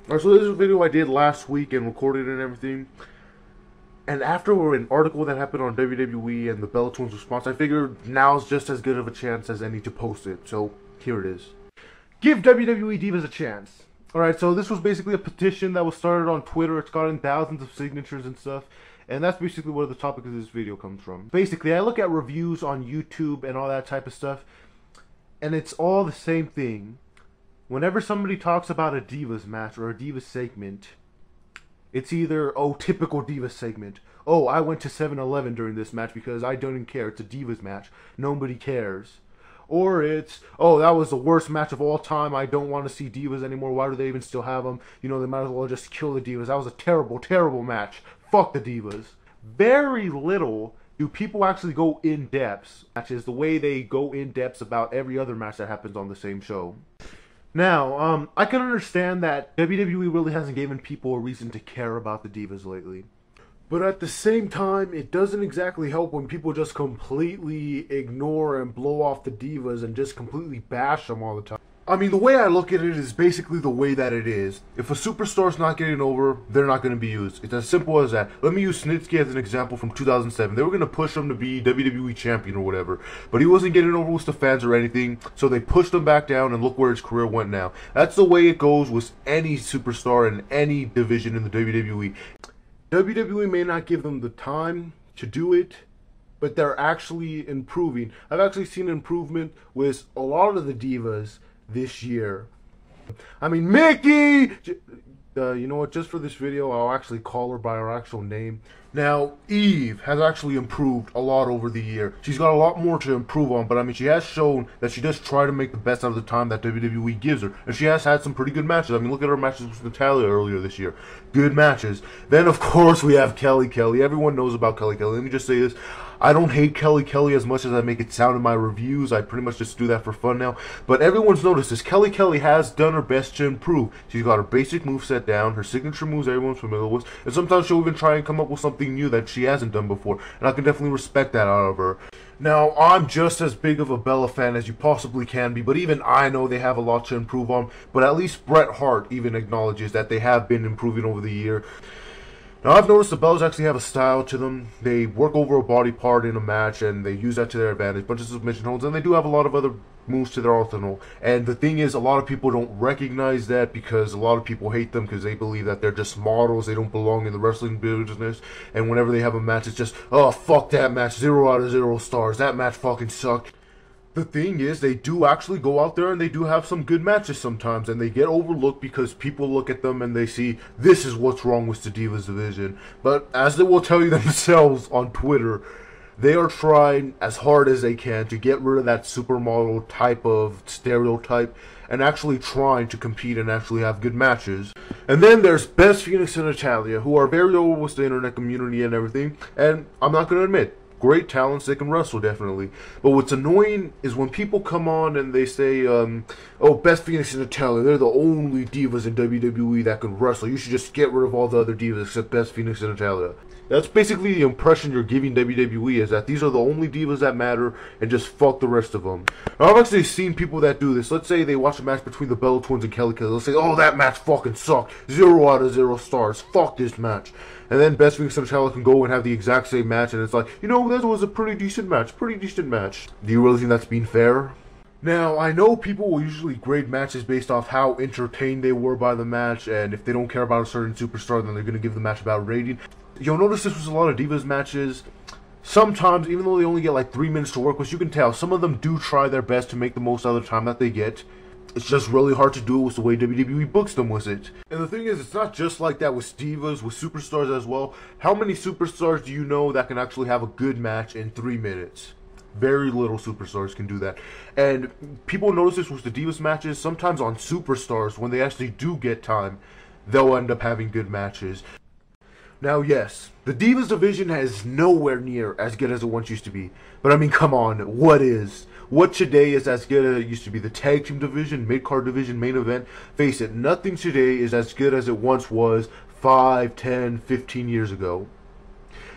Alright, so this is a video I did last week and recorded and everything. And after an article that happened on WWE and the Bellator's response, I figured now's just as good of a chance as any to post it. So here it is. Give WWE Divas a chance. Alright, so this was basically a petition that was started on Twitter. It's gotten thousands of signatures and stuff. And that's basically where the topic of this video comes from. Basically, I look at reviews on YouTube and all that type of stuff, and it's all the same thing. Whenever somebody talks about a Divas match or a Divas segment, it's either, oh, typical Divas segment. Oh, I went to 7-Eleven during this match because I don't care. It's a Divas match. Nobody cares. Or it's, oh, that was the worst match of all time. I don't want to see Divas anymore. Why do they even still have them? You know, they might as well just kill the Divas. That was a terrible, terrible match. Fuck the Divas. Very little do people actually go in depth. Matches the way they go in depth about every other match that happens on the same show. Now, I can understand that WWE really hasn't given people a reason to care about the Divas lately. But at the same time, it doesn't exactly help when people just completely ignore and blow off the Divas and just completely bash them all the time. I mean, the way I look at it is basically the way that it is. If a superstar's not getting over, they're not going to be used. It's as simple as that. Let me use Snitsky as an example from 2007. They were going to push him to be WWE champion or whatever, but he wasn't getting over with the fans or anything, so they pushed him back down, and look where his career went now. That's the way it goes with any superstar in any division in the WWE. WWE may not give them the time to do it, but they're actually improving. I've actually seen improvement with a lot of the Divas this year. I mean, Mickey! You know what, just for this video, I'll actually call her by her actual name. Now, Eve has actually improved a lot over the year. She's got a lot more to improve on, but I mean, she has shown that she does try to make the best out of the time that WWE gives her. And she has had some pretty good matches. I mean, look at her matches with Natalya earlier this year. Good matches. Then, of course, we have Kelly Kelly. Everyone knows about Kelly Kelly. Let me just say this. I don't hate Kelly Kelly as much as I make it sound in my reviews. I pretty much just do that for fun now. But everyone's noticed this. Kelly Kelly has done her best to improve. She's got her basic moveset down, her signature moves everyone's familiar with, and sometimes she'll even try and come up with something new that she hasn't done before. And I can definitely respect that out of her. Now, I'm just as big of a Bella fan as you possibly can be, but even I know they have a lot to improve on. But at least Bret Hart even acknowledges that they have been improving over the year. Now, I've noticed the Bellas actually have a style to them. They work over a body part in a match, and they use that to their advantage. Bunch of submission holds, and they do have a lot of other moves to their arsenal. And the thing is, a lot of people don't recognize that because a lot of people hate them because they believe that they're just models. They don't belong in the wrestling business. And whenever they have a match, it's just, oh, fuck that match. 0 out of 0 stars. That match fucking sucked. The thing is, they do actually go out there and they do have some good matches sometimes, and they get overlooked because people look at them and they see, this is what's wrong with the Divas division. But as they will tell you themselves on Twitter, they are trying as hard as they can to get rid of that supermodel type of stereotype and actually trying to compete and actually have good matches. And then there's Beth Phoenix and Natalya, who are very over with the internet community and everything, and I'm not going to admit, great talents, they can wrestle, definitely. But what's annoying is when people come on and they say, oh, Beth Phoenix and Natalya, they're the only divas in WWE that can wrestle. You should just get rid of all the other divas except Beth Phoenix and Natalya. That's basically the impression you're giving WWE, is that these are the only divas that matter and just fuck the rest of them. Now, I've actually seen people that do this. Let's say they watch a match between the Bella Twins and Kelly Kelly. They'll say, oh, that match fucking sucked. 0 out of 0 stars. Fuck this match. And then Beth Phoenix and Natalya can go and have the exact same match, and it's like, you know, that was a pretty decent match. Pretty decent match. Do you really think that's being fair? Now, I know people will usually grade matches based off how entertained they were by the match, and if they don't care about a certain superstar, then they're going to give the match a bad rating. You'll notice this was a lot of Divas matches. Sometimes, even though they only get like 3 minutes to work with, you can tell some of them do try their best to make the most out of the time that they get. It's just really hard to do it with the way WWE books them with it. And the thing is, it's not just like that with divas, with superstars as well. How many superstars do you know that can actually have a good match in 3 minutes? Very little superstars can do that. And people notice this with the Divas matches. Sometimes on superstars, when they actually do get time, they'll end up having good matches. Now, yes, the Divas division is nowhere near as good as it once used to be. But I mean, come on, what is? What today is as good as it used to be? The tag team division, mid-card division, main event. Face it, nothing today is as good as it once was 5, 10, 15 years ago.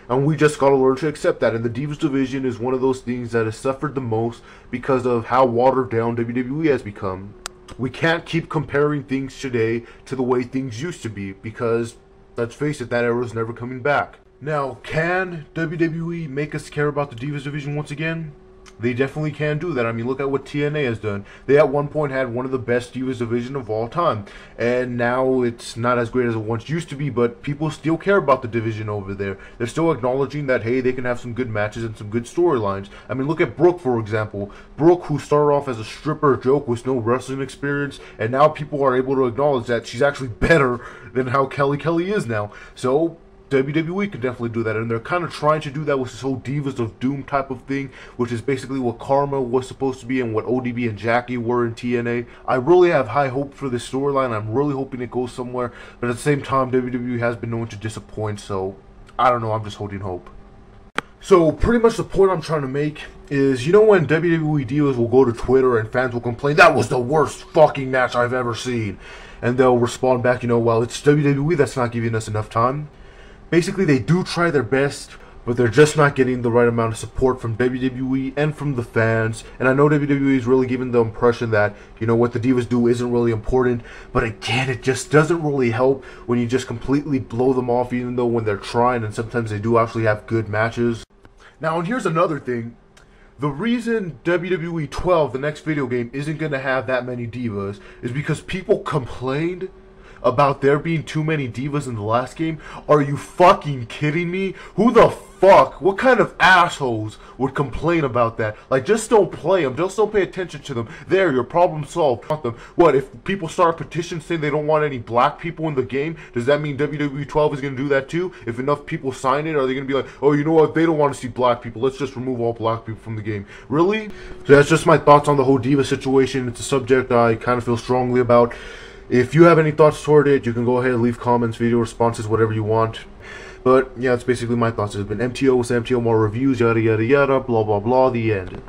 And we just gotta learn to accept that. And the Divas division is one of those things that has suffered the most because of how watered down WWE has become. we can't keep comparing things today to the way things used to be, because, let's face it, that era is never coming back. Now, can WWE make us care about the Divas division once again? They definitely can do that. I mean, look at what TNA has done. They at one point had one of the best Divas division of all time, and now it's not as great as it once used to be, but people still care about the division over there. They're still acknowledging that, hey, they can have some good matches and some good storylines. I mean, look at Brooke, for example. Brooke, who started off as a stripper joke with no wrestling experience, and now people are able to acknowledge that she's actually better than how Kelly is now. So WWE could definitely do that, and they're kind of trying to do that with this whole Divas of Doom type of thing, which is basically what Karma was supposed to be and what ODB and Jackie were in TNA. I really have high hope for this storyline. I'm really hoping it goes somewhere, but at the same time, WWE has been known to disappoint, so I don't know, I'm just holding hope. So pretty much the point I'm trying to make is, you know when WWE Divas will go to Twitter and fans will complain, that was the worst fucking match I've ever seen, and they'll respond back, you know, well, it's WWE that's not giving us enough time. Basically, they do try their best, but they're just not getting the right amount of support from WWE and from the fans. And I know WWE is really giving the impression that, you know, what the Divas do isn't really important. But again, it just doesn't really help when you just completely blow them off, even though when they're trying, and sometimes they do actually have good matches. Now, and here's another thing. The reason WWE 12, the next video game, isn't going to have that many Divas is because people complained about there being too many Divas in the last game. Are you fucking kidding me? Who the fuck, what kind of assholes would complain about that? Like, just don't play them, just don't pay attention to them. There, your problem solved. What, if people start a petition saying they don't want any black people in the game, does that mean WWE 12 is going to do that too? If enough people sign it, are they going to be like, oh, you know what, they don't want to see black people, let's just remove all black people from the game? Really? So that's just my thoughts on the whole Diva situation. It's a subject I kind of feel strongly about. If you have any thoughts toward it, you can go ahead and leave comments, video responses, whatever you want. But yeah, that's basically my thoughts. It's been MTO with MTO, more reviews, yada yada yada, blah blah blah, the end.